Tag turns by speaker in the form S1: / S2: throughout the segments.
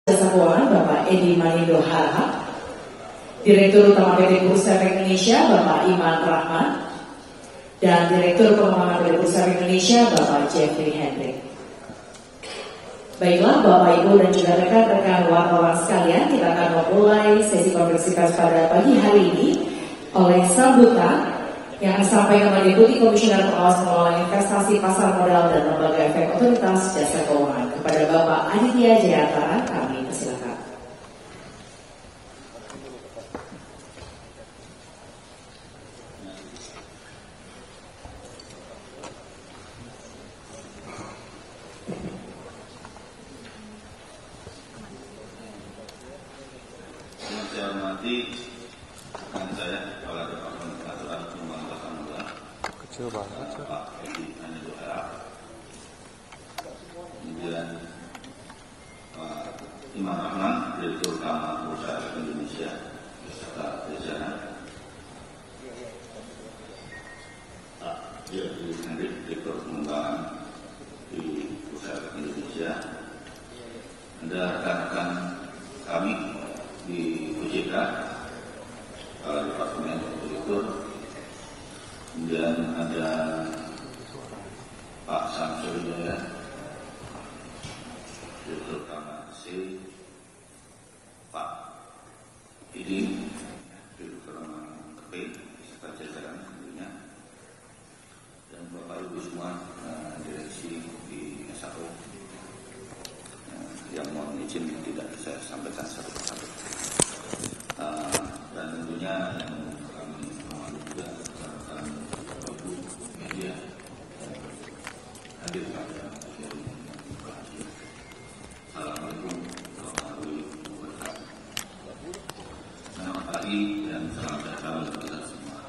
S1: Jasa Keuangan Bapak Edi Manindo Harahap, Direktur Utama PT Bursa Efek Indonesia Bapak Iman Rahman, dan Direktur Pengembangan PT Bursa Efek Indonesia Bapak Jeffrey Hendrik. Baiklah Bapak Ibu dan juga rekan-rekan wartawan sekalian, kita akan memulai sesi konferensi pers pada pagi hari ini oleh sambutan yang disampaikan oleh Deputi Komisioner Pengawas Pengelolaan Investasi Pasar Modal dan Lembaga Efek Otoritas Jasa Keuangan kepada Bapak Aditya Jayantara. Kami persilakan.
S2: Yang saya hormati rekan saya Kepala Departemen Peraturan Pengembangan Pasar Modal Pak Edi Manindo Harahap, kemudian Pak Iman Rahman, Direktur Utama Bursa Efek Indonesia beserta jajaran, Pak Jeffrey Hendrik, Direktur Pengembangan di Bursa Efek Indonesia, ada rekan-rekan kami di OJK, Kepala Departemen Direktur, kemudian ada Pak Samsul Jaya, Direktur Utama C, Pak Idi, Direktur Utama KP, serta jajaran tentunya, dan Bapak Ibu semua direksi di SAO yang mohon izin tidak saya sampaikan satu persatu. Dan tentunya yang kami hormati juga rekan-rekan Ibu media hadir pada hari ini. Assalamualaikum warahmatullahi wabarakatuh. Selamat pagi dan salam sejahtera untuk kita semua.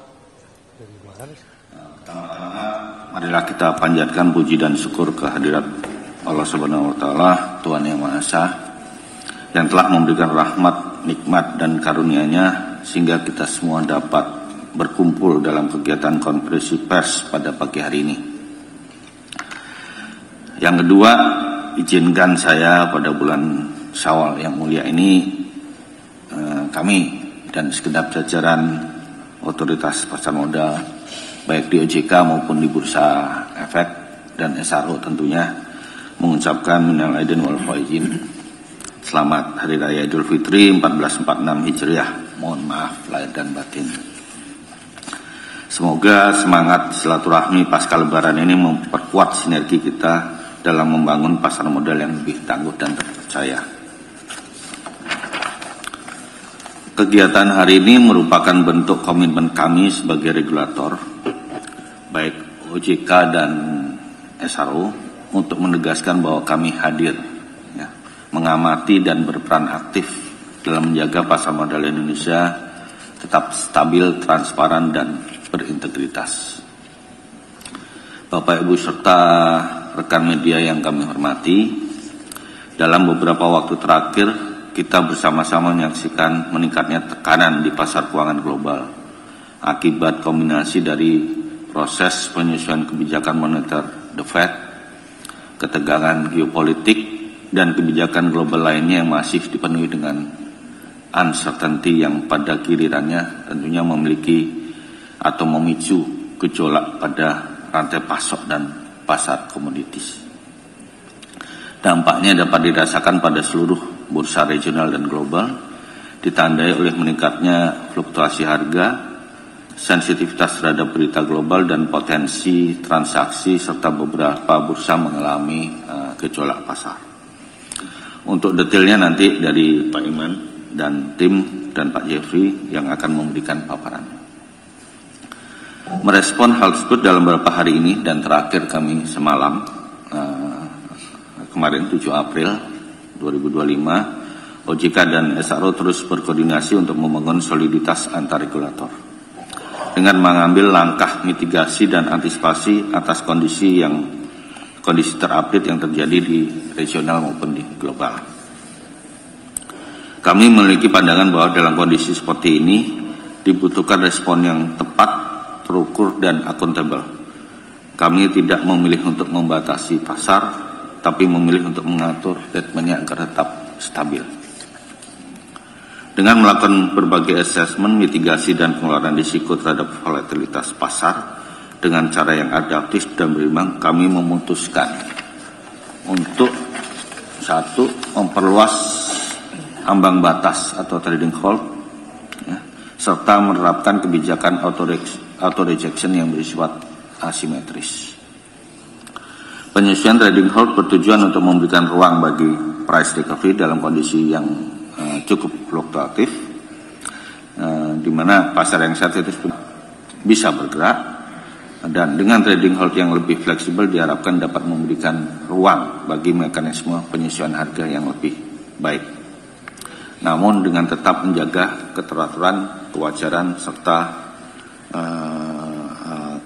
S2: Pertama-tama marilah kita panjatkan puji dan syukur kehadirat Allah Subhanahu wa Ta'ala, Tuhan Yang Maha Esa, yang telah memberikan rahmat, nikmat dan karunia-Nya sehingga kita semua dapat berkumpul dalam kegiatan konferensi pers pada pagi hari ini. Yang kedua, izinkan saya pada bulan Syawal yang mulia ini kami dan segenap jajaran otoritas pasar modal baik di OJK maupun di Bursa Efek dan SRO tentunya mengucapkan minal aidin wal faizin. Selamat Hari Raya Idul Fitri 1446 Hijriah. Mohon maaf lahir dan batin. Semoga semangat silaturahmi pasca Lebaran ini memperkuat sinergi kita dalam membangun pasar modal yang lebih tangguh dan terpercaya. Kegiatan hari ini merupakan bentuk komitmen kami sebagai regulator, baik OJK dan SRO, untuk menegaskan bahwa kami hadir, mengamati dan berperan aktif dalam menjaga pasar modal Indonesia tetap stabil, transparan, dan berintegritas. Bapak Ibu serta rekan media yang kami hormati, dalam beberapa waktu terakhir kita bersama-sama menyaksikan meningkatnya tekanan di pasar keuangan global akibat kombinasi dari proses penyesuaian kebijakan moneter The Fed, ketegangan geopolitik, dan kebijakan global lainnya yang masih dipenuhi dengan uncertainty yang pada gilirannya tentunya memiliki atau memicu gejolak pada rantai pasok dan pasar komoditis. Dampaknya dapat dirasakan pada seluruh bursa regional dan global, ditandai oleh meningkatnya fluktuasi harga, sensitivitas terhadap berita global, dan potensi transaksi serta beberapa bursa mengalami gejolak pasar. Untuk detailnya nanti dari Pak Iman dan tim dan Pak Jeffrey yang akan memberikan paparan. Merespon hal tersebut dalam beberapa hari ini dan terakhir kami semalam, kemarin 7 April 2025, OJK dan SRO terus berkoordinasi untuk membangun soliditas antar regulator dengan mengambil langkah mitigasi dan antisipasi atas kondisi terupdate yang terjadi di regional maupun di global. Kami memiliki pandangan bahwa dalam kondisi seperti ini dibutuhkan respon yang tepat, terukur, dan akuntabel. Kami tidak memilih untuk membatasi pasar, tapi memilih untuk mengatur ritmenya agar tetap stabil. Dengan melakukan berbagai asesmen, mitigasi, dan pengelolaan risiko terhadap volatilitas pasar dengan cara yang adaptif dan berimbang, kami memutuskan untuk satu, memperluas ambang batas atau trading hold, ya, serta menerapkan kebijakan auto rejection yang bersifat asimetris. Penyesuaian trading hold bertujuan untuk memberikan ruang bagi price recovery dalam kondisi yang cukup fluktuatif, di mana pasar yang sensitif bisa bergerak, dan dengan trading hold yang lebih fleksibel diharapkan dapat memberikan ruang bagi mekanisme penyesuaian harga yang lebih baik. Namun dengan tetap menjaga keteraturan, kewajaran, serta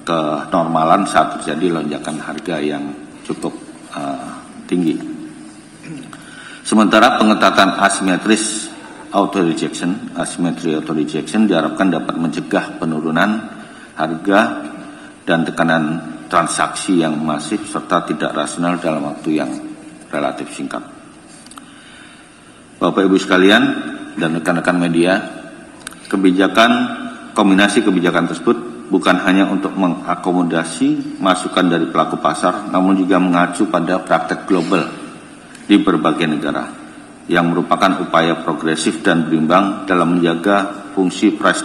S2: kenormalan saat terjadi lonjakan harga yang cukup tinggi. Sementara pengetatan asimetris asymmetry auto rejection diharapkan dapat mencegah penurunan harga dan tekanan transaksi yang masif serta tidak rasional dalam waktu yang relatif singkat. Bapak Ibu sekalian dan rekan-rekan media, kombinasi kebijakan tersebut bukan hanya untuk mengakomodasi masukan dari pelaku pasar, namun juga mengacu pada praktek global di berbagai negara, yang merupakan upaya progresif dan berimbang dalam menjaga fungsi price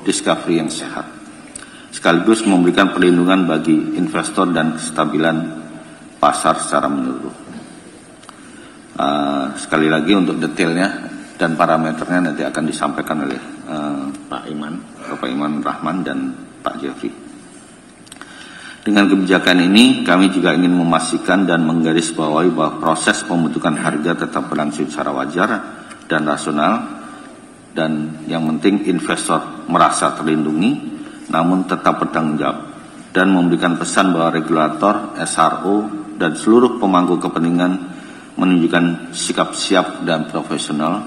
S2: discovery yang sehat, sekaligus memberikan perlindungan bagi investor dan kestabilan pasar secara menyeluruh. Sekali lagi untuk detailnya dan parameternya nanti akan disampaikan oleh Bapak Iman Rahman dan Pak Jeffrey. Dengan kebijakan ini kami juga ingin memastikan dan menggarisbawahi bahwa proses pembentukan harga tetap berlangsung secara wajar dan rasional, dan yang penting investor merasa terlindungi namun tetap bertanggung jawab, dan memberikan pesan bahwa regulator, SRO, dan seluruh pemangku kepentingan menunjukkan sikap siap dan profesional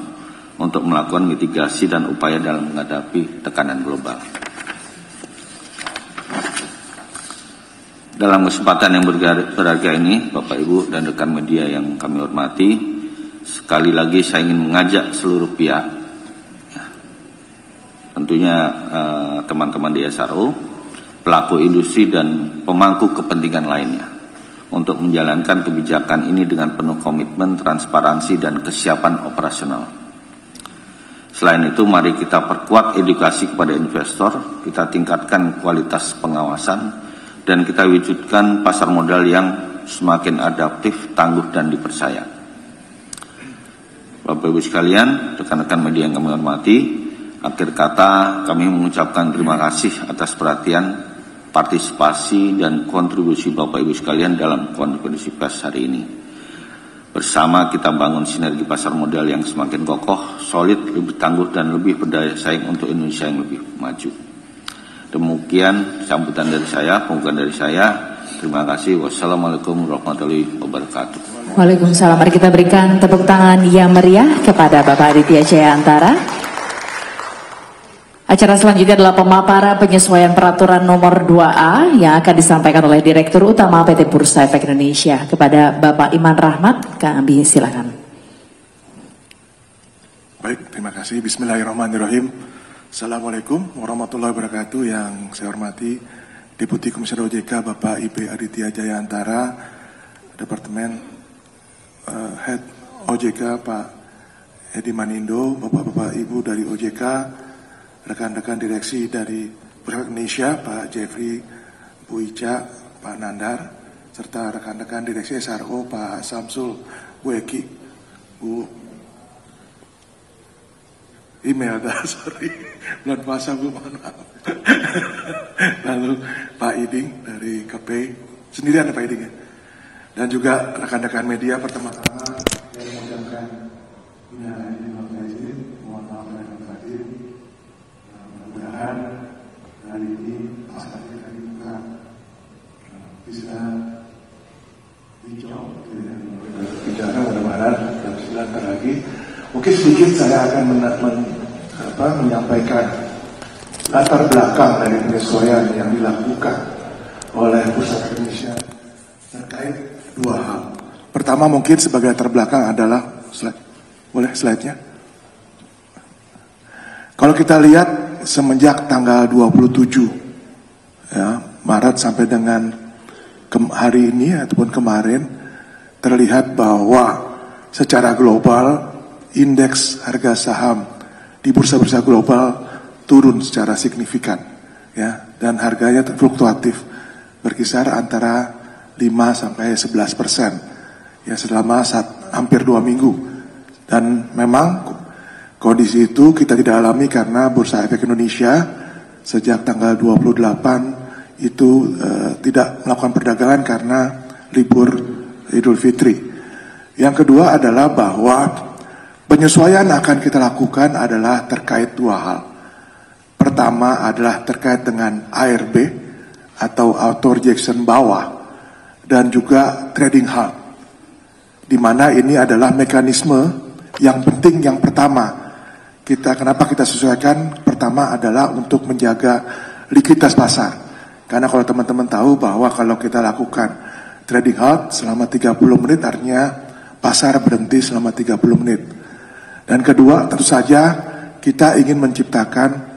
S2: untuk melakukan mitigasi dan upaya dalam menghadapi tekanan global. Dalam kesempatan yang berharga ini, Bapak Ibu dan rekan media yang kami hormati, sekali lagi saya ingin mengajak seluruh pihak, tentunya teman-teman di SRO, pelaku industri dan pemangku kepentingan lainnya, untuk menjalankan kebijakan ini dengan penuh komitmen, transparansi, dan kesiapan operasional. Selain itu, mari kita perkuat edukasi kepada investor, kita tingkatkan kualitas pengawasan, dan kita wujudkan pasar modal yang semakin adaptif, tangguh, dan dipercaya. Bapak Ibu sekalian, rekan-rekan media yang kami hormati, akhir kata kami mengucapkan terima kasih atas perhatian, partisipasi, dan kontribusi Bapak Ibu sekalian dalam konferensi pers hari ini. Bersama kita bangun sinergi pasar modal yang semakin kokoh, solid, lebih tangguh, dan lebih berdaya saing untuk Indonesia yang lebih maju. Demikian sambutan dari saya, pembukaan dari saya. Terima kasih. Wassalamualaikum warahmatullahi wabarakatuh.
S1: Waalaikumsalam. Mari kita berikan tepuk tangan yang meriah kepada Bapak Aditya Jaya Antara. Acara selanjutnya adalah pemaparan penyesuaian peraturan nomor 2A yang akan disampaikan oleh Direktur Utama PT Bursa Efek Indonesia. Kepada Bapak Iman Rahmat, kami silakan.
S3: Baik, terima kasih. Bismillahirrahmanirrahim. Assalamualaikum warahmatullahi wabarakatuh. Yang saya hormati Deputi Komisioner OJK Bapak IB Aditya Jaya Antara, Departemen Head OJK Pak Edi Manindo, Bapak-Bapak Ibu dari OJK, rekan-rekan direksi dari Bursa Indonesia, Pak Jeffrey, Bu Ica, Pak Nandar, serta rekan-rekan direksi SRO, Pak Samsul, Bu Eki, Bu email sorry, bulan puasa Bu, mohon maaf. Lalu Pak Iding dari KP, sendirian Pak Iding ya. Dan juga rekan-rekan media, pertama-tama saya mengucapkan mohon maaf dan hadir. Mudah-mudahan hari ini pasar kita dibuka bisa hijau, bicara mudah-mudahan dalam sebentar lagi. Mungkin sedikit saya akan menyampaikan latar belakang dari penyesuaian yang dilakukan oleh Bursa Efek Indonesia terkait dua hal. Pertama mungkin sebagai latar belakang adalah Boleh slide-nya? Kalau kita lihat semenjak tanggal 27 ya, Maret sampai dengan hari ini ataupun kemarin, terlihat bahwa secara global indeks harga saham di bursa-bursa global turun secara signifikan ya, dan harganya fluktuatif berkisar antara 5 sampai 11% ya selama hampir 2 minggu. Dan memang kondisi itu kita tidak alami karena Bursa Efek Indonesia sejak tanggal 28 itu tidak melakukan perdagangan karena libur Idul Fitri. Yang kedua adalah bahwa penyesuaian akan kita lakukan adalah terkait dua hal. Pertama adalah terkait dengan ARB atau auto rejection bawah dan juga trading halt, di mana ini adalah mekanisme yang penting. Yang pertama kenapa kita sesuaikan, pertama adalah untuk menjaga likuiditas pasar, karena kalau teman-teman tahu bahwa kalau kita lakukan trading halt selama 30 menit artinya pasar berhenti selama 30 menit. Dan kedua, tentu saja kita ingin menciptakan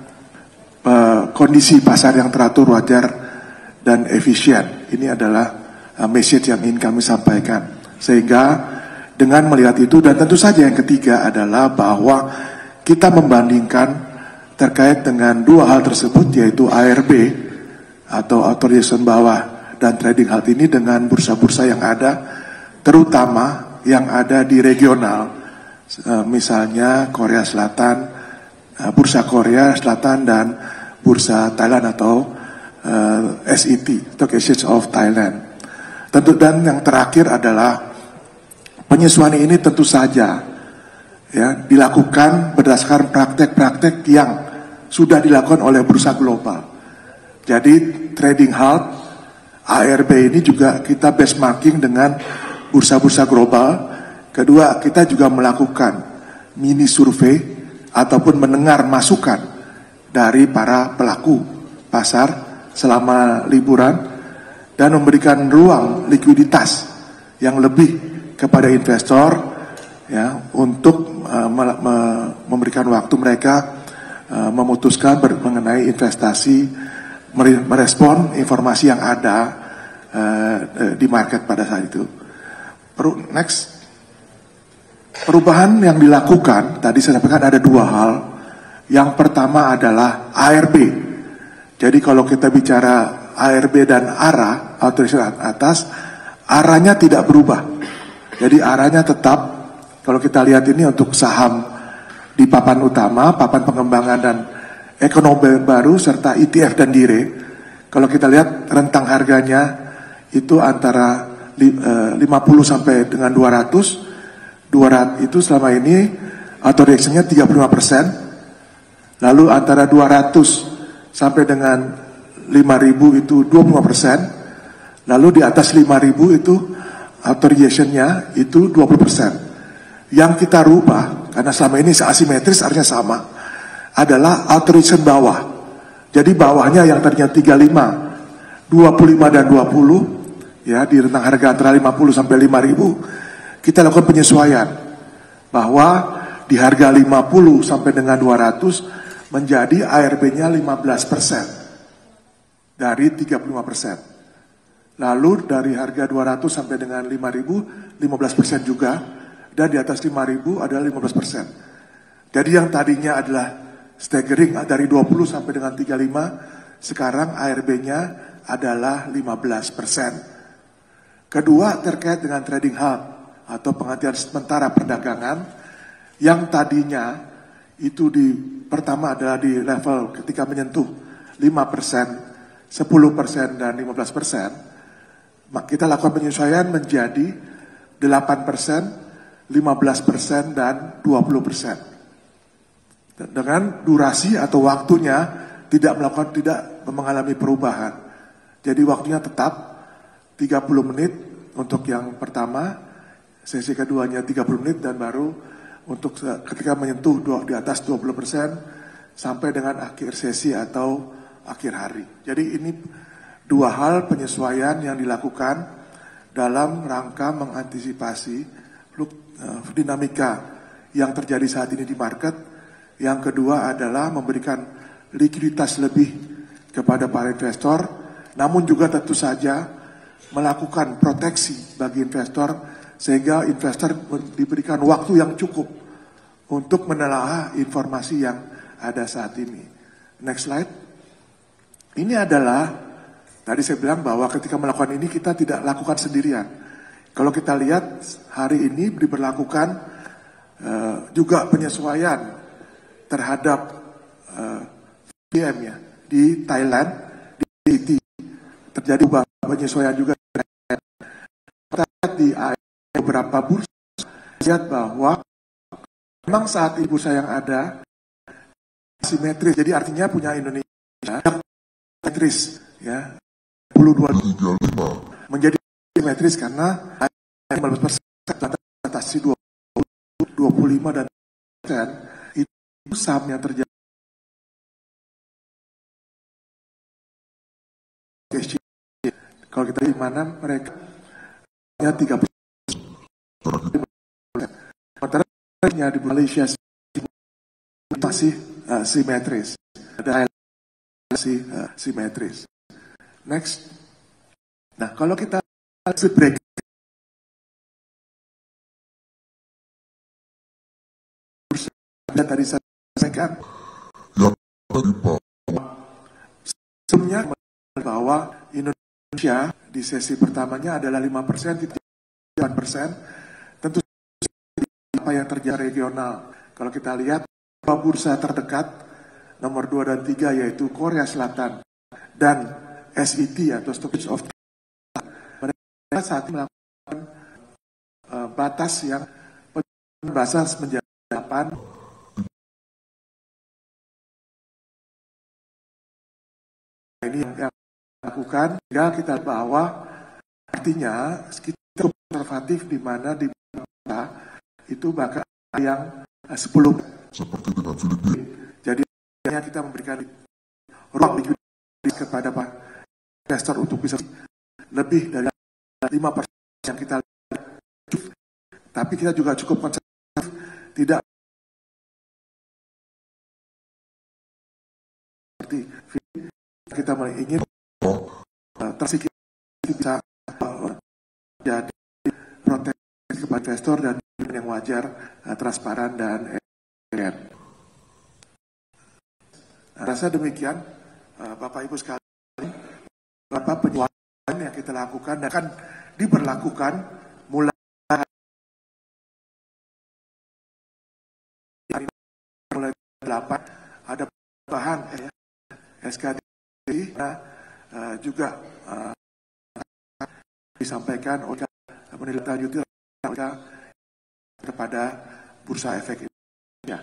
S3: kondisi pasar yang teratur, wajar, dan efisien. Ini adalah message yang ingin kami sampaikan. Sehingga dengan melihat itu, dan tentu saja yang ketiga adalah bahwa kita membandingkan terkait dengan dua hal tersebut, yaitu ARB atau authorization bawah dan trading halt ini dengan bursa-bursa yang ada, terutama yang ada di regional, misalnya Korea Selatan, bursa Korea Selatan dan bursa Thailand atau SET, Stock Exchange of Thailand. Tentu, dan yang terakhir adalah penyesuaian ini tentu saja ya dilakukan berdasarkan praktek-praktek yang sudah dilakukan oleh bursa global. Jadi trading halt, ARB ini juga kita benchmarking dengan bursa-bursa global. Kedua, kita juga melakukan mini survei ataupun mendengar masukan dari para pelaku pasar selama liburan dan memberikan ruang likuiditas yang lebih kepada investor ya untuk memberikan waktu mereka memutuskan mengenai investasi, merespon informasi yang ada di market pada saat itu. Next. Perubahan yang dilakukan, tadi saya sampaikan ada dua hal. Yang pertama adalah ARB. Jadi kalau kita bicara ARB dan ARA, authorization atas, arahnya tidak berubah. Jadi arahnya tetap, kalau kita lihat ini untuk saham di papan utama, papan pengembangan dan ekonomi baru, serta ETF dan DIRE, kalau kita lihat rentang harganya itu antara 50 sampai dengan 200 itu selama ini auto reaction-nya 35%, lalu antara 200 sampai dengan 5.000 itu 25%, lalu di atas 5.000 itu auto reaction-nya itu 20%. Yang kita rubah, karena selama ini asimetris artinya sama, adalah auto reaction bawah. Jadi bawahnya yang tadinya 35, 25 dan 20 ya di rentang harga antara 50 sampai 5.000 kita lakukan penyesuaian bahwa di harga 50 sampai dengan 200 menjadi ARB-nya 15% dari 35%. Lalu dari harga 200 sampai dengan 5.000 15% juga, dan di atas 5.000 adalah 15%. Jadi yang tadinya adalah staggering dari 20 sampai dengan 35, sekarang ARB-nya adalah 15%. Kedua, terkait dengan trading halt atau penghentian sementara perdagangan, yang tadinya itu pertama adalah di level ketika menyentuh 5%, 10% dan 15%, kita lakukan penyesuaian menjadi 8%, 15% dan 20%. Dengan durasi atau waktunya tidak mengalami perubahan. Jadi waktunya tetap 30 menit untuk yang pertama, sesi keduanya 30 menit, dan baru untuk ketika menyentuh di atas 20% sampai dengan akhir sesi atau akhir hari. Jadi ini dua hal penyesuaian yang dilakukan dalam rangka mengantisipasi dinamika yang terjadi saat ini di market. Yang kedua adalah memberikan likuiditas lebih kepada para investor, namun juga tentu saja melakukan proteksi bagi investor sehingga investor diberikan waktu yang cukup untuk menelaah informasi yang ada saat ini. Next slide. Ini adalah, tadi saya bilang bahwa ketika melakukan ini kita tidak lakukan sendirian. Kalau kita lihat hari ini diberlakukan juga penyesuaian terhadap VM ya di Thailand, di City terjadi penyesuaian juga. Kita lihat di beberapa bursa lihat bahwa memang saat ini bursa yang ada simetris, jadi artinya punya Indonesia simetris ya 22 menjadi simetris karena 15% atasi 25 dan itu saham yang terjadi kalau kita di mana mereka hanya 3%. Sementara di Malaysia masih simetris, ada simetris. Next. Nah, kalau kita break tadi saya sampaikan sebelumnya bahwa Indonesia di sesi pertamanya adalah 5%, 8%. Tentu apa yang terjadi regional. Kalau kita lihat bursa terdekat nomor 2 dan 3 yaitu Korea Selatan dan SET atau Stock Exchange of mereka saat ini melakukan batas yang batas menjadi 8. Ini yang lakukan sehingga kita bahwa artinya kita konservatif di mana di kita itu bahkan yang 10 seperti dengan Filipina. Jadi kita memberikan ruang likuiditas kepada Pak investor untuk bisa lebih dari 5% yang kita lihat. Tapi kita juga cukup konservatif, tidak seperti kita ingin tersikir bisa jadi proteksi kepada investor dan yang wajar, transparan dan rasa demikian Bapak Ibu sekalian, beberapa penjualan yang kita lakukan dan akan diberlakukan mulai 8 ada bahan SKD juga disampaikan oleh menindaklanjuti kepada bursa efek Indonesia.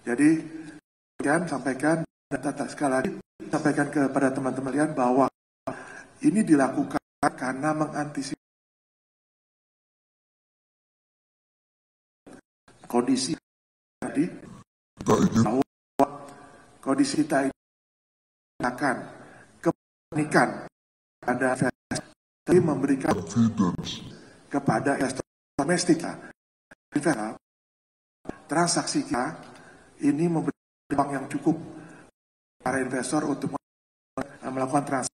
S3: Jadi kemudian sampaikan dan sekali lagi sampaikan kepada teman-teman lihat bahwa ini dilakukan karena mengantisipasi kondisi tadi bahwa kondisi kita ini akan kepanikan pada investasi memberikan kepada investor domestik transaksi kita ini memberi uang yang cukup para investor untuk melakukan transaksi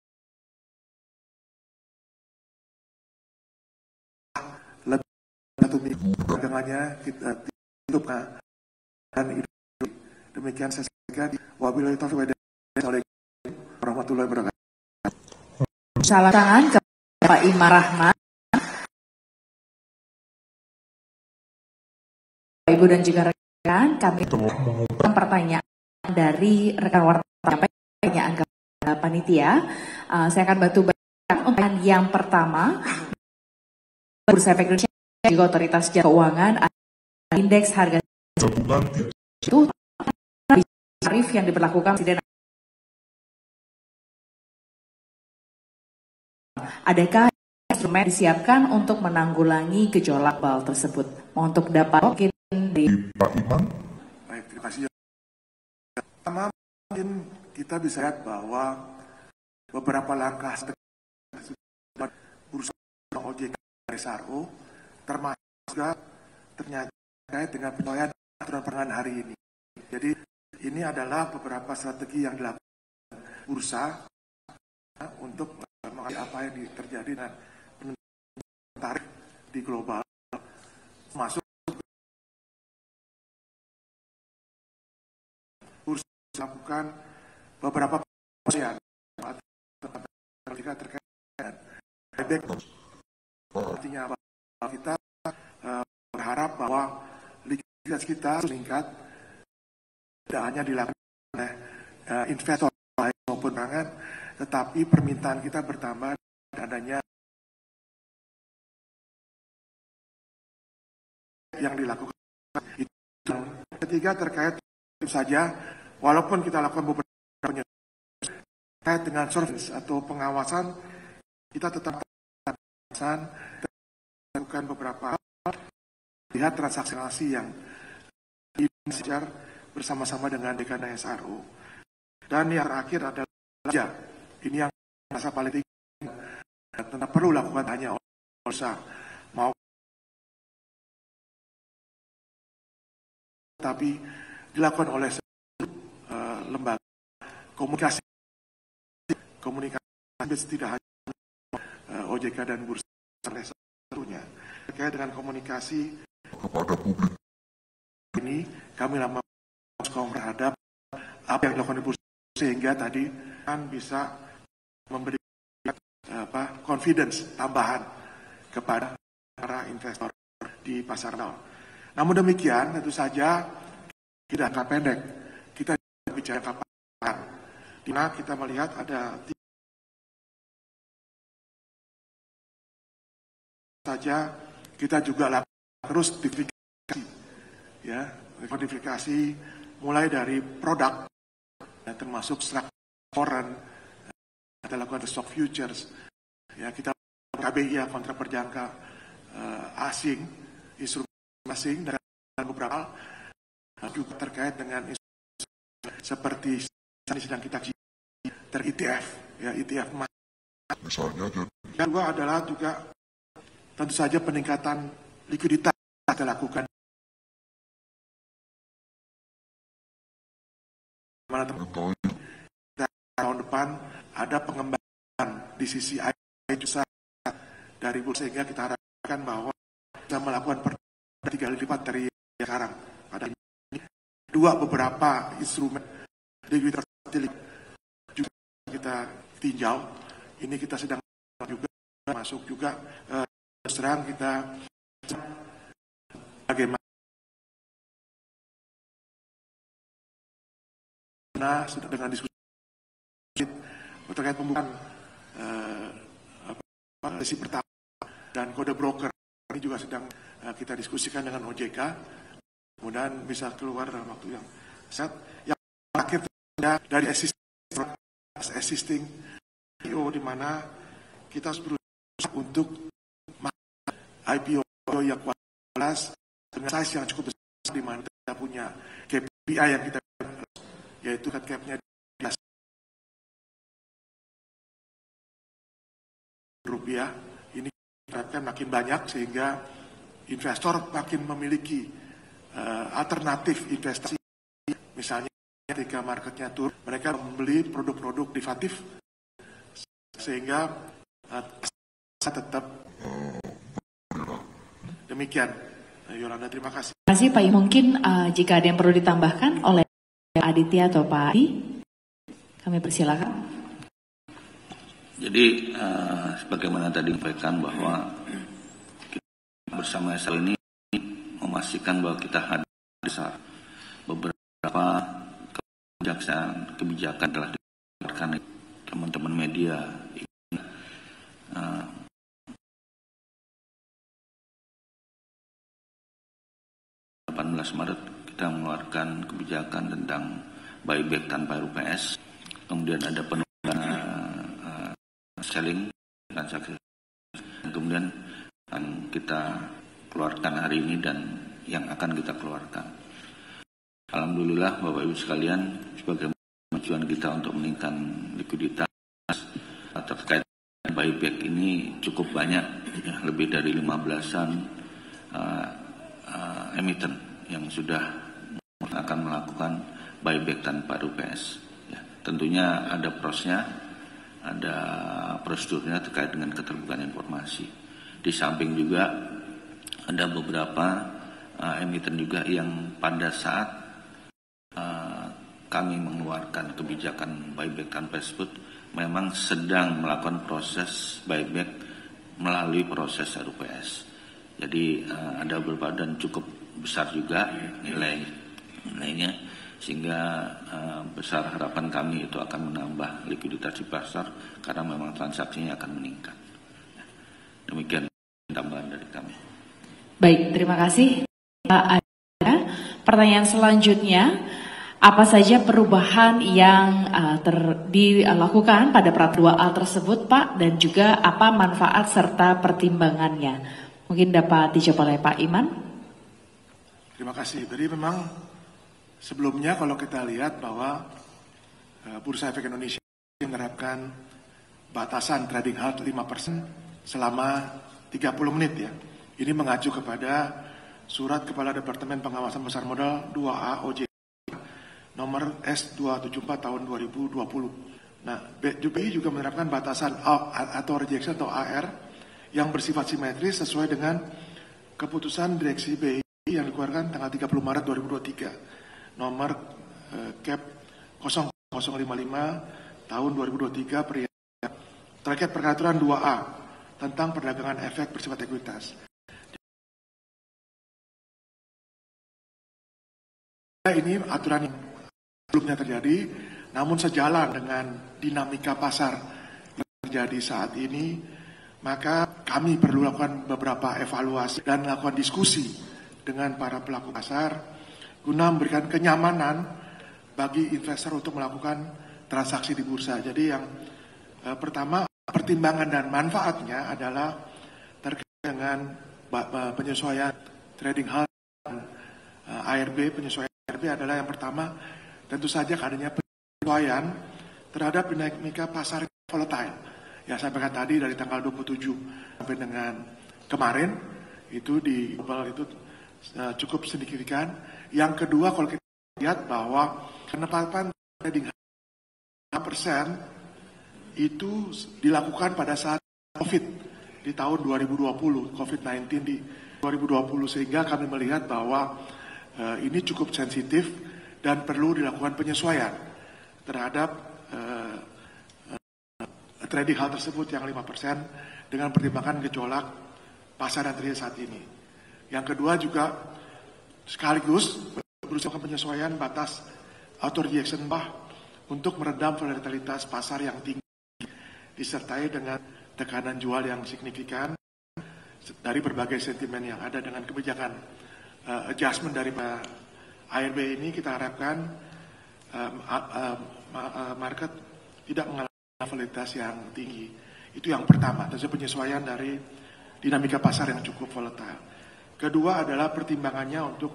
S3: lebih satu minggu dagangannya kita tutup dan itu demikian saya sampaikan. Wabillahi taufiq. Assalamualaikum warahmatullahi wabarakatuh.
S1: Salam tangan ke Pak Imar Rahman. Ibu dan juga rekan, kami mengumpulkan pertanyaan dari rekan wartawan pertanyaan ke panitia. Saya akan bantu bacakan untuk yang pertama. Bursa Efek Indonesia juga Otoritas Jasa Keuangan indeks harga itu tarif yang diberlakukan Presiden. Adakah instrumen disiapkan untuk menanggulangi gejolak global tersebut? Untuk dapat mungkin di Pak Imam.
S3: Baik, terima kasih. Pertama, mungkin kita bisa lihat bahwa beberapa langkah bursa OJK SRO termasuk juga ternyata terkait dengan penilaian perdagangan hari ini. Jadi ini adalah beberapa strategi yang dilakukan bursa untuk mengenai apa yang terjadi dan tarif di global, masuk bursa melakukan beberapa penelitian terkait dengan buyback. Artinya kita berharap bahwa likuiditas kita meningkat, tidak hanya dilakukan oleh investor maupun pangan, tetapi permintaan kita bertambah adanya yang dilakukan. Itu. Ketiga terkait saja, walaupun kita lakukan beberapa terkait dengan surveillance atau pengawasan, kita tetap melakukan beberapa lihat transaksi yang dikejar bersama-sama dengan Dekana SRO. Dan yang terakhir adalah belanja. Ini yang merasa paling tinggi, tetap perlu lakukan hanya bursa mau, tapi dilakukan oleh lembaga komunikasi tidak hanya OJK dan bursa satunya. Terkait dengan komunikasi kepada publik ini, kami lama terhadap apa yang dilakukan di bursa, sehingga tadi kan bisa memberi confidence tambahan kepada para investor di pasar modal. Namun demikian, tentu saja tidak jangka pendek, kita bicara jangka panjang, di mana kita melihat ada saja kita juga lakukan terus modifikasi, ya, modifikasi mulai dari produk, termasuk foreign, kita lakukan stock futures, ya, kita KBI kontrak berjangka asing, instrumen asing, dan beberapa juga terkait dengan seperti sedang kita ETF, ya, ETF misalnya. Yang kedua adalah juga tentu saja peningkatan likuiditas kita lakukan. Tahun depan ada pengembangan di sisi IPO dari bursa, sehingga kita harapkan bahwa kita melakukan 3 kali lipat dari sekarang. Pada ini beberapa instrumen likuiditas juga kita tinjau. Ini kita sedang juga masuk juga serang kita bagaimana sudah dengan diskusi terkait pembukaan sesi pertama dan kode broker ini juga sedang kita diskusikan dengan OJK, kemudian bisa keluar dalam waktu yang saat yang terakhir dari existing IPO, di mana kita harus berusaha untuk IPO yang kualitas dengan size yang cukup besar, di mana kita punya KPI yang kita, yaitu cap-nya rupiah. Ini kita makin banyak sehingga investor makin memiliki alternatif investasi. Misalnya ketika marketnya turun, mereka membeli produk-produk derivatif sehingga tetap. Demikian, Yolanda, terima kasih.
S1: Terima kasih Pak. Mungkin jika ada yang perlu ditambahkan oleh Aditya atau Pak Adi, kami persilakan.
S2: Jadi sebagaimana tadi disampaikan bahwa kita bersama SL ini memastikan bahwa kita hadir besar. Beberapa kebijakan telah dikeluarkan teman-teman media. 18 Maret kita mengeluarkan kebijakan tentang buyback tanpa RUPS, kemudian ada penundaan selling transaksi, kemudian akan kita keluarkan hari ini dan yang akan kita keluarkan. Alhamdulillah Bapak Ibu sekalian, sebagai tujuan kita untuk meningkatkan likuiditas terkait buyback ini cukup banyak, ya, lebih dari 15-an emiten yang sudah buyback tanpa RUPS. Ya, tentunya ada prosesnya, ada prosedurnya terkait dengan keterbukaan informasi. Di samping juga ada beberapa emiten juga yang pada saat kami mengeluarkan kebijakan buyback tanpa tersebut memang sedang melakukan proses buyback melalui proses RUPS. Jadi ada beberapa dan cukup besar juga nilainya, sehingga besar harapan kami itu akan menambah likuiditas di pasar karena memang transaksinya akan meningkat. Demikian tambahan dari kami.
S1: Baik, terima kasih. Ada pertanyaan selanjutnya, apa saja perubahan yang dilakukan pada Peraturan 2A tersebut, Pak, dan juga apa manfaat serta pertimbangannya? Mungkin dapat dijawab oleh Pak Iman.
S3: Terima kasih. Jadi memang sebelumnya kalau kita lihat bahwa Bursa Efek Indonesia menerapkan batasan trading halt 5% selama 30 menit ya. Ini mengacu kepada Surat Kepala Departemen Pengawasan Pasar Modal 2A OJK nomor S274 tahun 2020. Nah, BI juga menerapkan batasan atau rejection atau AR yang bersifat simetris sesuai dengan keputusan Direksi BI yang dikeluarkan tanggal 30 Maret 2023 nomor Cap 0055 tahun 2023 terkait peraturan 2A tentang perdagangan efek bersifat ekuitas. Ini aturan yang sebelumnya terjadi, namun sejalan dengan dinamika pasar yang terjadi saat ini, maka kami perlu lakukan beberapa evaluasi dan melakukan diskusi dengan para pelaku pasar guna memberikan kenyamanan bagi investor untuk melakukan transaksi di bursa. Jadi yang pertama, pertimbangan dan manfaatnya adalah terkait dengan penyesuaian trading halt ARB. Penyesuaian ARB adalah yang pertama, tentu saja adanya penyesuaian terhadap dinamika pasar volatile. Ya, saya sampaikan tadi dari tanggal 27 sampai dengan kemarin itu di global itu cukup signifikan. Yang kedua, kalau kita lihat bahwa penetapan trading 5% itu dilakukan pada saat COVID di tahun 2020, COVID-19 di 2020, sehingga kami melihat bahwa ini cukup sensitif dan perlu dilakukan penyesuaian terhadap trading hal tersebut yang 5% dengan pertimbangan gejolak pasar yang terjadi saat ini. Yang kedua juga sekaligus berusaha penyesuaian batas auto rejection untuk meredam volatilitas pasar yang tinggi disertai dengan tekanan jual yang signifikan dari berbagai sentimen yang ada. Dengan kebijakan adjustment dari ARB ini kita harapkan market tidak mengalami volatilitas yang tinggi. Itu yang pertama, tentu penyesuaian dari dinamika pasar yang cukup volatile. Kedua adalah pertimbangannya untuk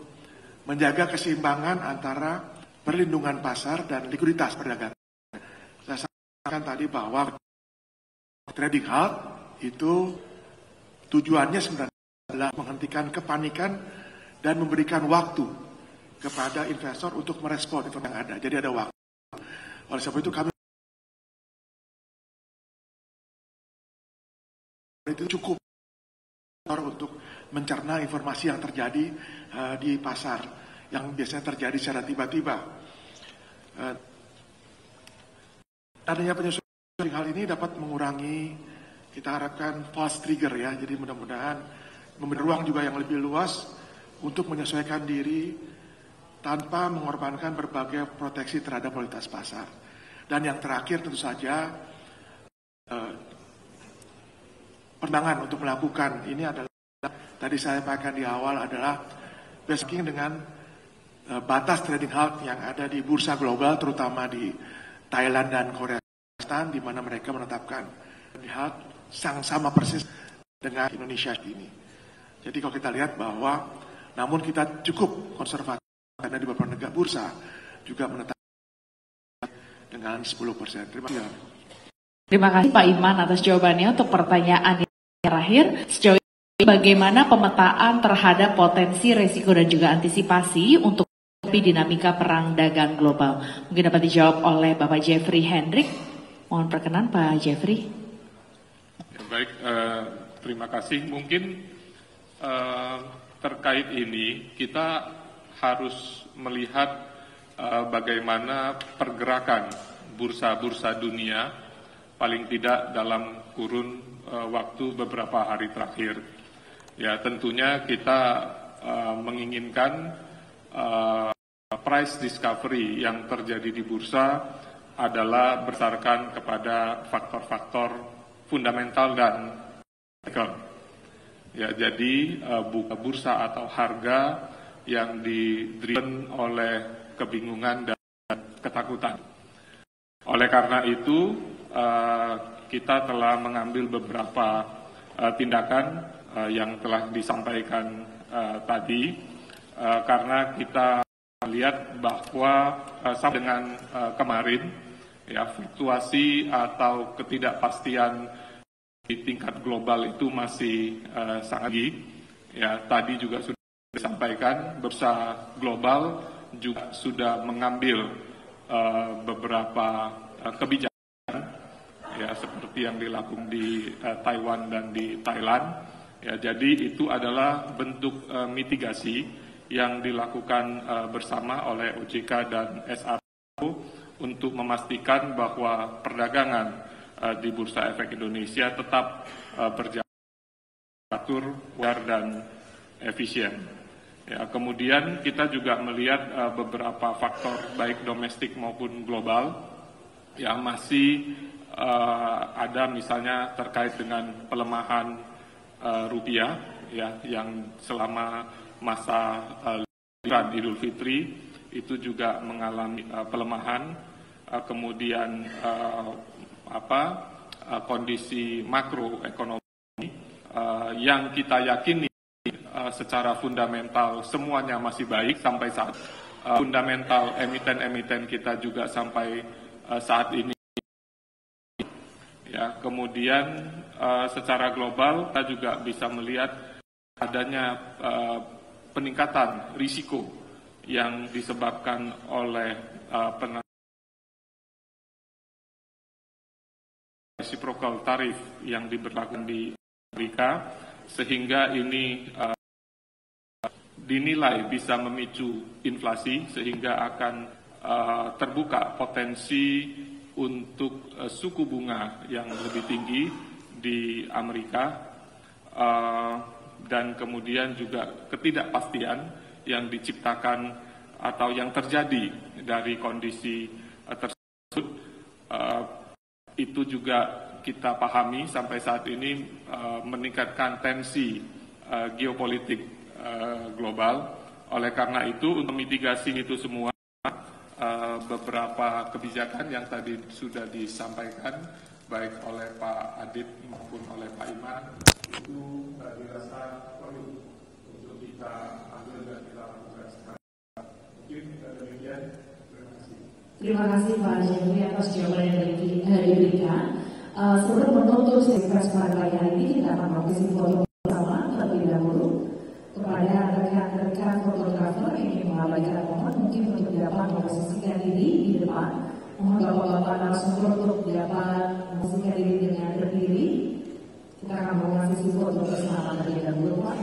S3: menjaga keseimbangan antara perlindungan pasar dan likuiditas perdagangan. Saya sampaikan tadi bahwa trading halt itu tujuannya sebenarnya adalah menghentikan kepanikan dan memberikan waktu kepada investor untuk merespon informasi yang ada. Jadi ada waktu. Oleh sebab itu kami itu cukup untuk mencerna informasi yang terjadi di pasar yang biasanya terjadi secara tiba-tiba. Adanya penyesuaian hal ini dapat mengurangi, kita harapkan false trigger ya. Jadi mudah-mudahan memberi ruang juga yang lebih luas untuk menyesuaikan diri tanpa mengorbankan berbagai proteksi terhadap kualitas pasar. Dan yang terakhir tentu saja pertimbangan untuk melakukan ini adalah tadi saya sampaikan di awal adalah basing dengan batas trading halt yang ada di bursa global, terutama di Thailand dan Korea Selatan, di mana mereka menetapkan trading halt sama persis dengan Indonesia ini. Jadi kalau kita lihat bahwa, namun kita cukup konservatif karena di beberapa negara bursa juga menetapkan dengan 10%. Terima kasih.
S1: Terima kasih Pak Iman atas jawabannya. Untuk pertanyaan terakhir, sejauh ini bagaimana pemetaan terhadap potensi, resiko dan juga antisipasi untuk menghadapi dinamika perang dagang global? Mungkin dapat dijawab oleh Bapak Jeffrey Hendrik. Mohon perkenan Pak Jeffrey.
S4: Ya, baik, terima kasih. Mungkin terkait ini kita harus melihat bagaimana pergerakan bursa-bursa dunia paling tidak dalam kurun waktu beberapa hari terakhir. Ya, tentunya kita menginginkan price discovery yang terjadi di bursa adalah berdasarkan kepada faktor-faktor fundamental dan teknikal. Ya, jadi bursa atau harga yang di-driven oleh kebingungan dan ketakutan. Oleh karena itu, kita telah mengambil beberapa tindakan yang telah disampaikan tadi, karena kita melihat bahwa sama dengan kemarin, ya, fluktuasi atau ketidakpastian di tingkat global itu masih sangat tinggi. Ya, tadi juga sudah disampaikan, bursa global juga sudah mengambil beberapa kebijakan, ya, seperti yang dilakukan di Taiwan dan di Thailand. Ya, jadi itu adalah bentuk mitigasi yang dilakukan bersama oleh OJK dan SRO untuk memastikan bahwa perdagangan di Bursa Efek Indonesia tetap berjalan teratur, dan efisien. Ya, kemudian kita juga melihat beberapa faktor baik domestik maupun global yang masih ada, misalnya terkait dengan pelemahan rupiah, ya, yang selama masa Idul Fitri itu juga mengalami pelemahan, kemudian kondisi makroekonomi yang kita yakini secara fundamental semuanya masih baik sampai saat fundamental emiten-emiten kita juga sampai saat ini. Ya, kemudian secara global kita juga bisa melihat adanya peningkatan risiko yang disebabkan oleh reciprocal tarif yang diberlakukan di Amerika, sehingga ini dinilai bisa memicu inflasi, sehingga akan terbuka potensi untuk suku bunga yang lebih tinggi di Amerika, dan kemudian juga ketidakpastian yang diciptakan atau yang terjadi dari kondisi tersebut, itu juga kita pahami sampai saat ini meningkatkan tensi geopolitik global. Oleh karena itu, untuk mitigasi itu semua, beberapa kebijakan yang tadi sudah disampaikan baik oleh Pak Adit maupun oleh Pak Iman itu dirasa perlu untuk kita ambil dan kita lakukan sekarang. Mungkin demikian. Terima kasih.
S1: Terima kasih Pak Jeffrey atas jawaban yang diberikan. Sebelum menutup sesi pada pagi hari ini, kita akan melakukan foto bersama terlebih dahulu kepada rekan-rekan fotografer yang ingin mengabadikan momen, mungkin untuk dapat memposisikan diri di depan. Mohon bapak-bapak narasumber untuk dapat memposisikan diri dengan berdiri. Kita akan melakukan sesi foto bersama terlebih dahulu, Pak.